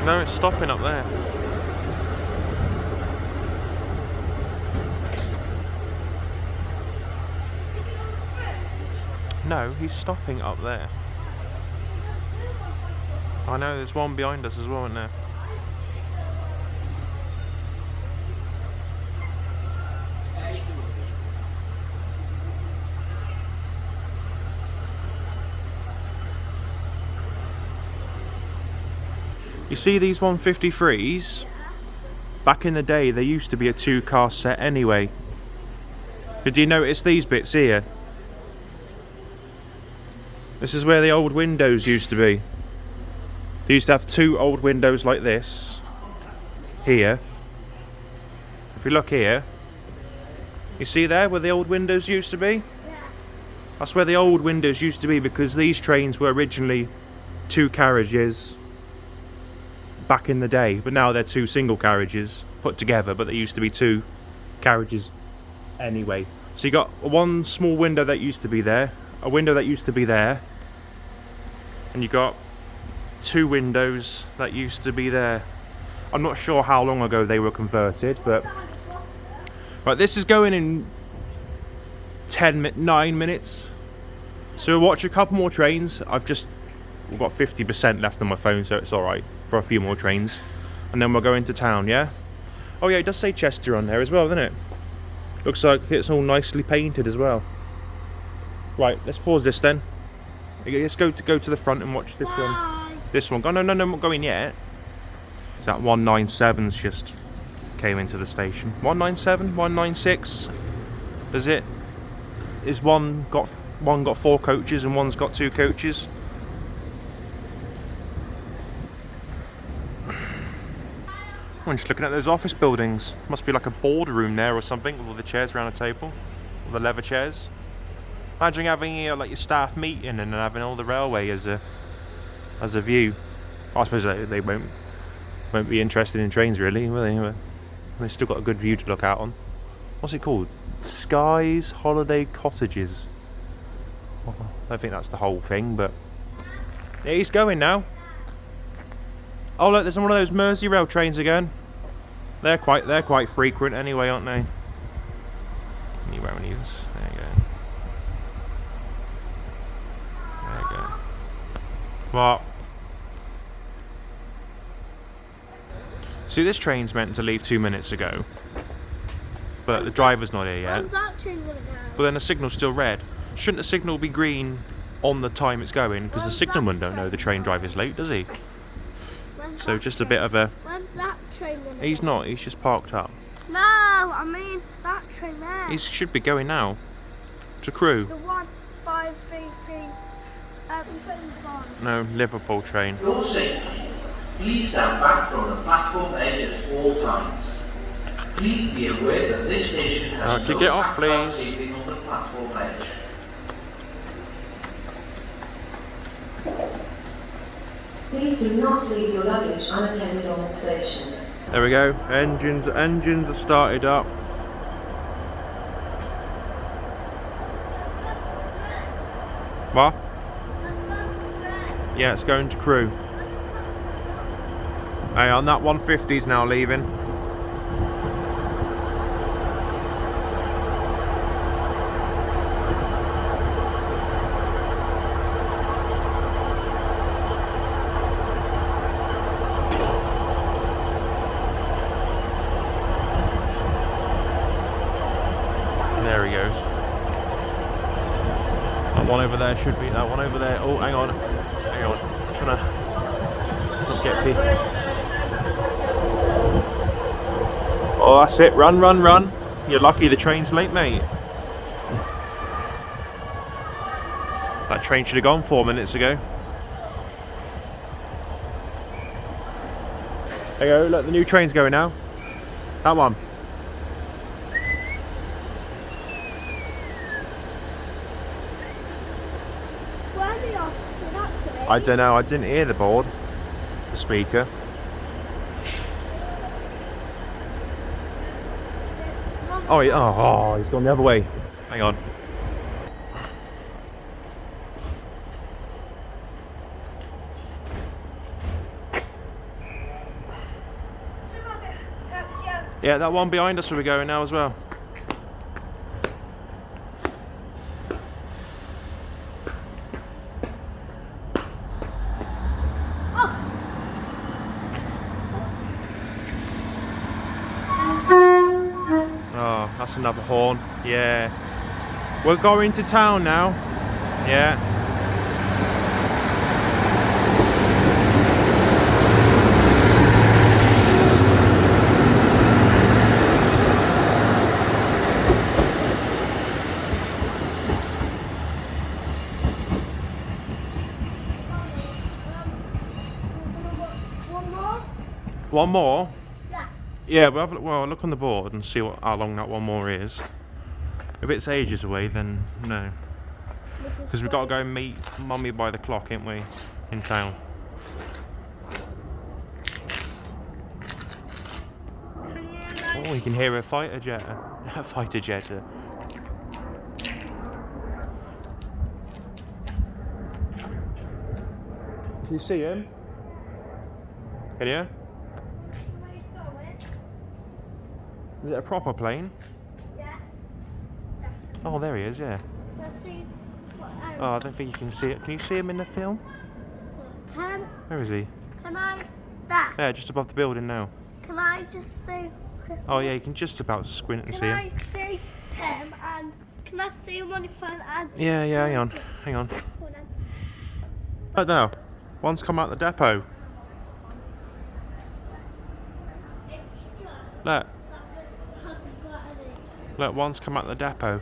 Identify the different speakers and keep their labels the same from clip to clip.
Speaker 1: No, it's stopping up there. No, he's stopping up there. I know, there's one behind us as well, isn't there? You see these 153s? Back in the day, they used to be a 2-car set anyway. Did you notice these bits here? This is where the old windows used to be. They used to have 2 old windows like this. Here. If you look here, you see there where the old windows used to be? That's where the old windows used to be, because these trains were originally 2 carriages back in the day, but now they're 2 single carriages put together, but they used to be 2 carriages anyway. So you got one small window that used to be there, a window that used to be there, and you got 2 windows that used to be there. I'm not sure how long ago they were converted, but right, this is going in 9 minutes. So we'll watch a couple more trains. We've got 50% left on my phone, so it's alright for a few more trains. And then we'll go into town, yeah? Oh yeah, it does say Chester on there as well, doesn't it? Looks like it's all nicely painted as well. Right, let's pause this then. Let's go to the front and watch this one. This one. Oh, no, I'm not going yet. Is that 197's just came into the station? 197? 196? Is it? Is one got 4 coaches and one's got 2 coaches? I'm just looking at those office buildings. Must be like a boardroom there or something, with all the chairs around the table, all the leather chairs. Imagine having like your staff meeting and then having all the railway as a view. I suppose they won't be interested in trains really, will they? But they've still got a good view to look out on. What's it called? Skies Holiday Cottages. I don't think that's the whole thing, but yeah, he's going now. Oh look, there's one of those Merseyrail trains again. They're quite frequent anyway, aren't they? New Romanese. There you go. There you go. What? See, this train's meant to leave 2 minutes ago, but the driver's not here yet.
Speaker 2: When's that train gonna go?
Speaker 1: But then the signal's still red. Shouldn't the signal be green on the time it's going? Because the signalman don't know the train driver's late, does he? So just a bit of a...
Speaker 2: When's that train gonna go?
Speaker 1: He's not, he's just parked up.
Speaker 2: No, I mean that train there.
Speaker 1: He should be going now. To Crewe.
Speaker 2: The 1533 train's gone.
Speaker 1: No, Liverpool train.
Speaker 3: Your safety. Please stand back from the platform edge at all times. Please be aware that this station has
Speaker 1: Can you get off,
Speaker 3: tactile
Speaker 1: please?
Speaker 3: paving on the platform edge.
Speaker 4: Please do not leave your luggage unattended on the station.
Speaker 1: There we go. Engines are started up. What? Yeah, it's going to Crewe. Hey, on that 150's now leaving. There he goes. That one over there should be that one over there. Oh, hang on. I'm trying to not get people. Oh, that's it. Run. You're lucky the train's late, mate. That train should have gone 4 minutes ago. There you go. Look, the new train's going now. That one.
Speaker 2: Where are they off to that train?
Speaker 1: I don't know. I didn't hear the board, the speaker. Oh, he's gone the other way. Hang on. Yeah, that one behind us will be going now as well. Oh, that's another horn. Yeah. We're going to town now. Yeah.
Speaker 2: One more?
Speaker 1: One more?
Speaker 2: Yeah.
Speaker 1: Yeah, well, look on the board and see how long that one more is. If it's ages away, then no. Because we've got to go and meet Mummy by the clock, ain't we? In town. Oh, you can hear a fighter jet. A fighter jet. Can you see him? Can you? Is it a proper plane?
Speaker 2: Yeah.
Speaker 1: Oh, there he is, yeah.
Speaker 2: Let's see what
Speaker 1: Oh, I don't think you can see it. Can you see him in the film? Where is he?
Speaker 2: Can I that?
Speaker 1: There, just above the building now.
Speaker 2: Can I just see?
Speaker 1: Oh yeah, you can just about squint and see
Speaker 2: Can
Speaker 1: him.
Speaker 2: I see him and can I see him on the phone and?
Speaker 1: Yeah, hang on. Hang on.
Speaker 2: Hold on.
Speaker 1: I don't know. One's come out the depot.
Speaker 2: It's just
Speaker 1: Look,
Speaker 2: that it hasn't got any.
Speaker 1: look, one's come out the depot.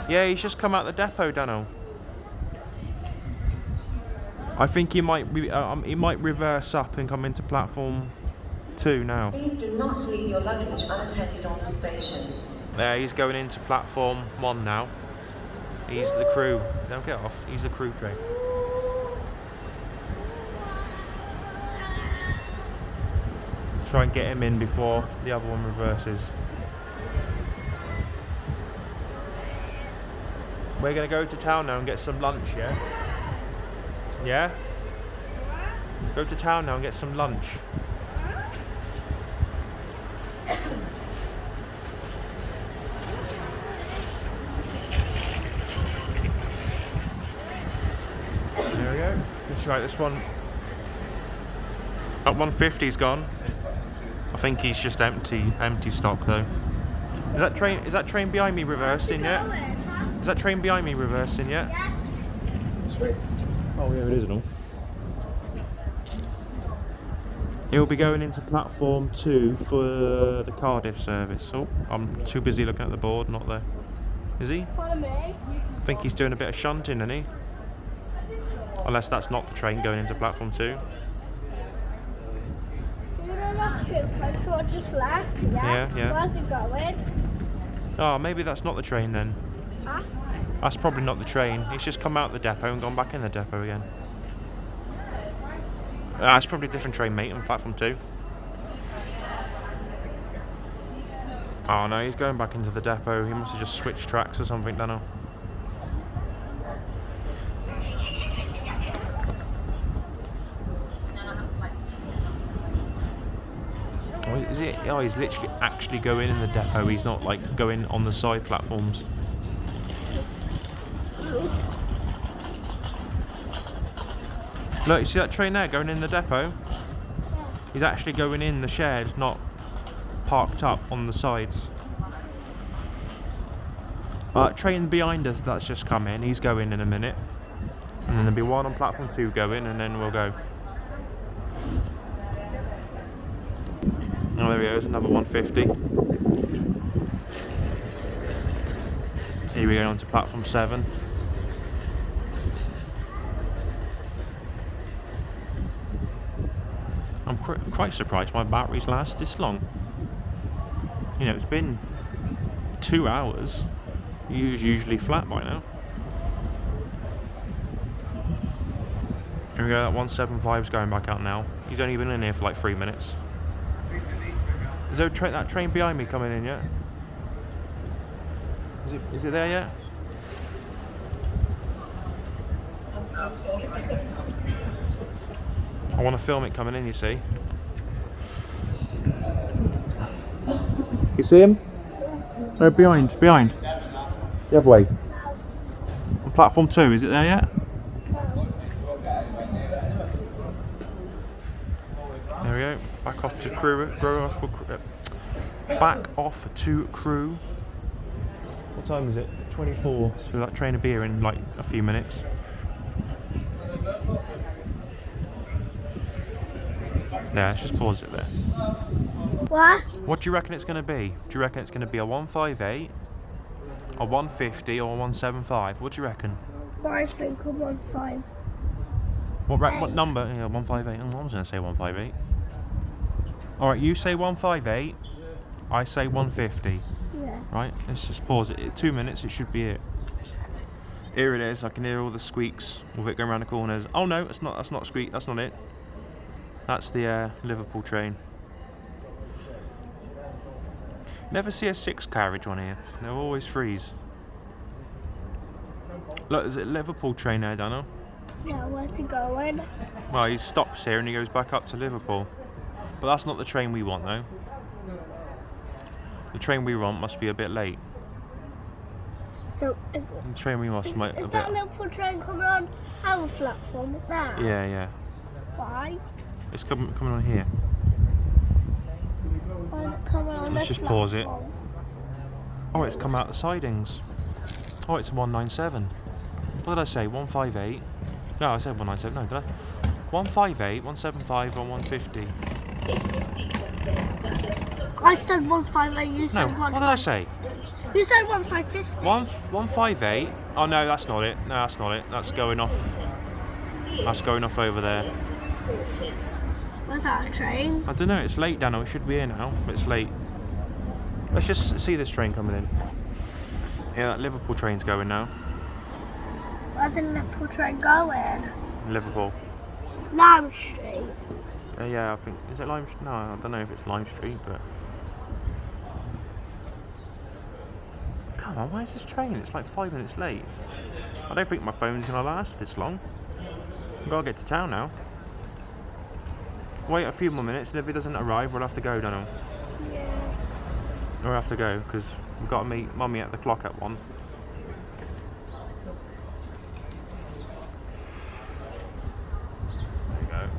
Speaker 1: Yeah, he's just come out the depot, Daniel. I think he might reverse up and come into platform 2 now.
Speaker 4: Please do not leave your luggage unattended on the station.
Speaker 1: There, he's going into platform 1 now. He's the crew. Don't get off. He's the crew train. Try and get him in before the other one reverses. We're gonna go to town now and get some lunch, yeah? Yeah? Go to town now and get some lunch. There we go. Let's try this one. That 150's gone. I think he's just empty stock though. Is that train behind me reversing yet? Is that train behind me reversing yet?
Speaker 2: Yeah.
Speaker 1: Sweet. Oh yeah, it is and all. He'll be going into platform 2 for the Cardiff service. Oh, I'm too busy looking at the board, not there. Is he?
Speaker 2: Follow me.
Speaker 1: I think he's doing a bit of shunting, isn't he? Unless that's not the train going into platform 2.
Speaker 2: You know that two coach what just left?
Speaker 1: Yeah, yeah.
Speaker 2: Where's it going?
Speaker 1: Oh, maybe that's not the train then.
Speaker 2: Huh?
Speaker 1: That's probably not the train. He's just come out the depot and gone back in the depot again. It's probably a different train, mate, on platform 2. Oh no, he's going back into the depot. He must have just switched tracks or something, don't know. Oh, is it? Oh, he's literally actually going in the depot. He's not like going on the side platforms. Look, you see that train there going in the depot? He's actually going in the shed, not parked up on the sides. Train behind us that's just come in, he's going in a minute. And then there'll be one on platform 2 going, and then we'll go. Oh, there we go, there's another 150. Here we go on to platform 7. I'm quite surprised my batteries last this long. You know, it's been 2 hours. Usually flat by now. Here we go, that 175's going back out now. He's only been in here for like 3 minutes. Is there that train behind me coming in yet? Is it there yet? I want to film it coming in, you see. You see him? No, behind. The other way. On platform 2, is it there yet? There we go. Back off to crew. Back off to crew. What time is it? 24. So that train will be here in like a few minutes. Yeah, let's just pause it there.
Speaker 2: What?
Speaker 1: What do you reckon it's going to be? Do you reckon it's going to be a 158, a 150, or a 175? What do you reckon?
Speaker 2: I think a 1.5.
Speaker 1: What number? Yeah, 158. I was going to say 158. Alright, you say 158, I say 150.
Speaker 2: Yeah.
Speaker 1: Right, let's just pause it. 2 minutes, it should be it. Here it is. I can hear all the squeaks with it going around the corners. Oh no, that's not a squeak. That's not it. That's the Liverpool train. Never see a 6 carriage on here. They're always 3s. Look, is it a Liverpool train there, Daniel?
Speaker 2: Yeah, where's he going?
Speaker 1: Well, he stops here and he goes back up to Liverpool. But that's not the train we want, though. The train we want must be a bit late.
Speaker 2: So,
Speaker 1: The train we must
Speaker 2: is
Speaker 1: a
Speaker 2: that
Speaker 1: bit.
Speaker 2: Liverpool train coming on our platform? There?
Speaker 1: Yeah.
Speaker 2: Why?
Speaker 1: It's coming on here.
Speaker 2: Why not coming on
Speaker 1: Let's
Speaker 2: this
Speaker 1: just pause it.
Speaker 2: platform?
Speaker 1: Oh, it's come out the sidings. Oh, it's 197. What did I say? 158? No, I said 197. No, did I? 158, 175, and 150.
Speaker 2: I said 158, you said
Speaker 1: No,
Speaker 2: 1.
Speaker 1: what did I say?
Speaker 2: You said 1.550.
Speaker 1: 158. Oh no, that's not it. No, that's not it. That's going off. That's going off over there.
Speaker 2: Was that a train?
Speaker 1: I don't know. It's late, Daniel. It should be here now, but it's late. Let's just see this train coming in. Yeah, that Liverpool train's going now.
Speaker 2: Where's the Liverpool train going?
Speaker 1: Liverpool.
Speaker 2: Lime Street.
Speaker 1: Yeah, I think. Is it Lime Street? No, I don't know if it's Lime Street, but. Come on, where's this train? It's like 5 minutes late. I don't think my phone's gonna last this long. I've got to get to town now. Wait a few more minutes, and if it doesn't arrive, we'll have to go, Daniel.
Speaker 2: Yeah.
Speaker 1: We'll have to go, because we've got to meet Mummy at the clock at 1. There you go.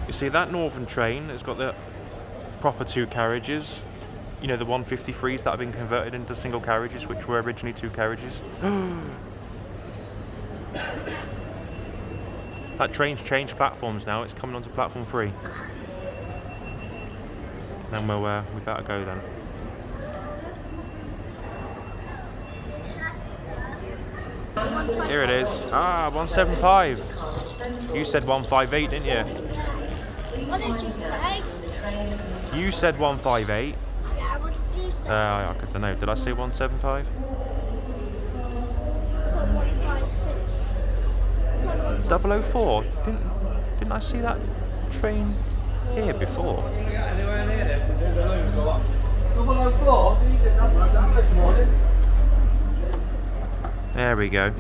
Speaker 1: You see that northern train has got the proper 2 carriages. You know, the 153s that have been converted into single carriages, which were originally 2 carriages. That train's changed platforms now. It's coming onto platform 3. Then we better go then. Here it is. 175. You said 158, didn't you?
Speaker 2: What did you say?
Speaker 1: You said 158.
Speaker 2: Yeah, what did you say?
Speaker 1: I don't know. Did I say 175?
Speaker 2: 1.56.
Speaker 1: 004. Didn't I see that train here before? There we go.